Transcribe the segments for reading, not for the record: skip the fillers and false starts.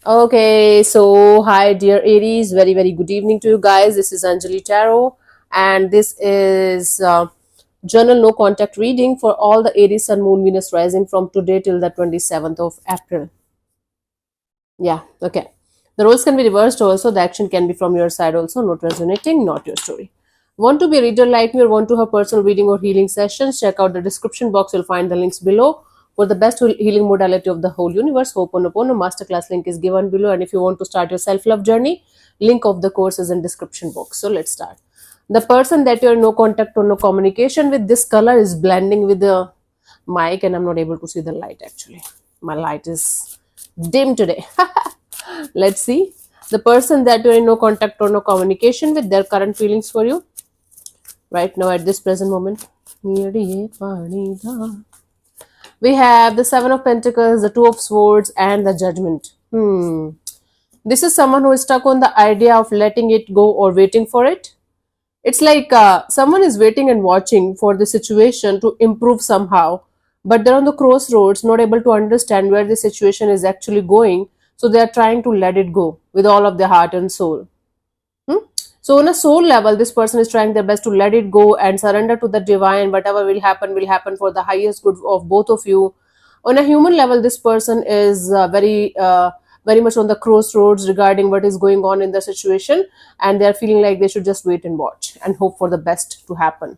Okay, so hi, dear Aries. Very, very good evening to you guys. This is Anjali Tarot, and this is journal no contact reading for all the Aries Sun, Moon, Venus rising from today till the 27th of April. Yeah, okay. The roles can be reversed also. The action can be from your side also, not resonating, not your story. Want to be a reader like me or want to have personal reading or healing sessions? Check out the description box. You'll find the links below for the best healing modality of the whole universe. Ho'oponopono masterclass link is given below. And if you want to start your self-love journey, link of the course is in description box. So let's start. The person that you're in no contact or no communication with, this color is blending with the mic and I'm not able to see the light actually. My light is dim today. Let's see. The person that you're in no contact or no communication with, their current feelings for you right now at this present moment. We have the Seven of Pentacles, the Two of Swords, and the Judgment. This is someone who is stuck on the idea of letting it go or waiting for it. It's like someone is waiting and watching for the situation to improve somehow, but they're on the crossroads, not able to understand where the situation is actually going. So they are trying to let it go with all of their heart and soul. So, on a soul level, this person is trying their best to let it go and surrender to the divine. Whatever will happen for the highest good of both of you. On a human level, this person is very much on the crossroads regarding what is going on in the situation, and they are feeling like they should just wait and watch and hope for the best to happen.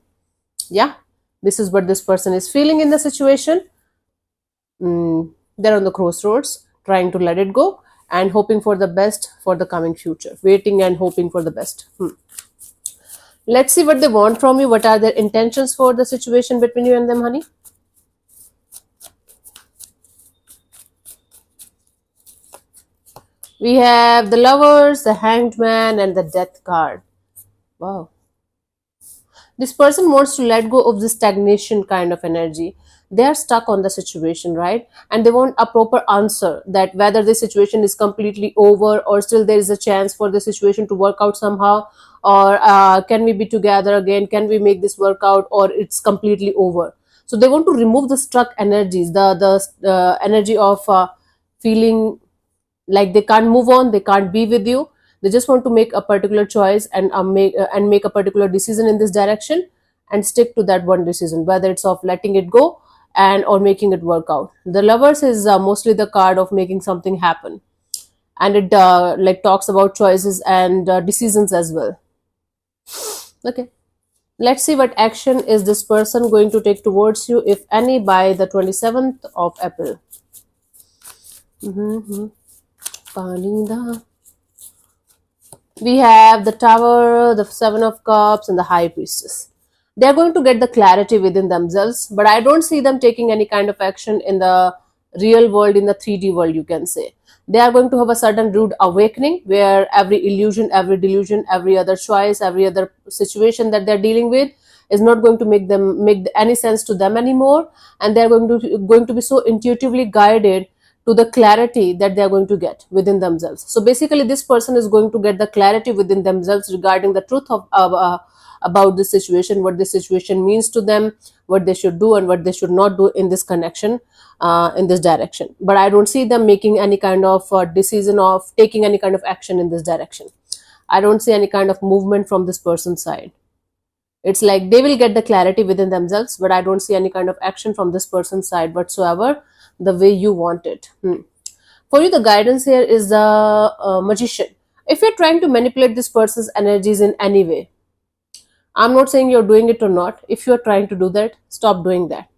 Yeah, this is what this person is feeling in the situation. They're on the crossroads, trying to let it go and hoping for the best for the coming future, waiting and hoping for the best. Let's see what they want from you. What are their intentions for the situation between you and them, honey? We have the Lovers, the Hanged Man, and the Death card. Wow. This person wants to let go of the stagnation kind of energy. They are stuck on the situation, right? And they want a proper answer that whether the situation is completely over or still there is a chance for the situation to work out somehow, or can we be together again? Can we make this work out, or it's completely over? So they want to remove the stuck energies, the energy of feeling like they can't move on, they can't be with you. They just want to make a particular choice and make a particular decision in this direction and stick to that one decision, whether it's of letting it go and or making it work out. The Lovers is mostly the card of making something happen, and it like talks about choices and decisions as well. Okay, let's see what action is this person going to take towards you, if any, by the 27th of April. Mhm. Panida. We have the Tower, the Seven of Cups, and the High Priestess. They're going to get the clarity within themselves, but I don't see them taking any kind of action in the real world, in the 3D world, you can say. They are going to have a sudden rude awakening where every illusion, every delusion, every other choice, every other situation that they're dealing with is not going to make any sense to them anymore, and they're going to be so intuitively guided to the clarity that they are going to get within themselves. So basically, this person is going to get the clarity within themselves regarding the truth of about this situation, what this situation means to them, what they should do and what they should not do in this connection, in this direction. But I don't see them making any kind of decision of taking any kind of action in this direction. I don't see any kind of movement from this person's side. It's like they will get the clarity within themselves, but I don't see any kind of action from this person's side whatsoever, the way you want it. For you, the guidance here is the Magician. If you're trying to manipulate this person's energies in any way, I'm not saying you're doing it or not. If you're trying to do that, stop doing that.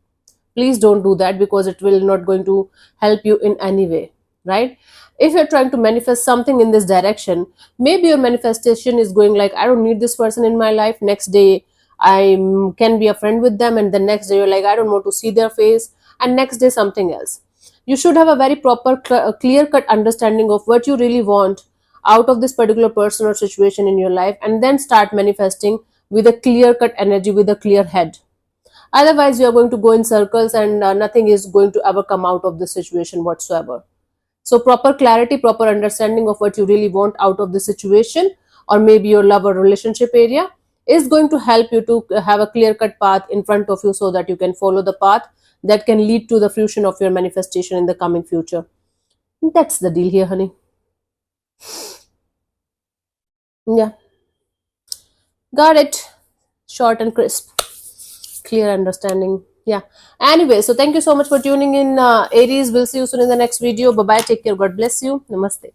Please don't do that, because it will not going to help you in any way, right? If you're trying to manifest something in this direction, maybe your manifestation is going like, I don't need this person in my life. Next day can be a friend with them, and the next day you're like, I don't want to see their face, and next day something else. You should have a very proper clear cut understanding of what you really want out of this particular person or situation in your life, and then start manifesting with a clear cut energy, with a clear head. Otherwise, you are going to go in circles, and nothing is going to ever come out of the situation whatsoever. So, proper clarity, proper understanding of what you really want out of the situation, or maybe your love or relationship area, is going to help you to have a clear cut path in front of you, so that you can follow the path that can lead to the fruition of your manifestation in the coming future. That's the deal here, honey. Yeah, got it. Short and crisp, clear understanding. Yeah. Anyway, so thank you so much for tuning in, Aries. We'll see you soon in the next video. Bye bye. Take care. God bless you. Namaste.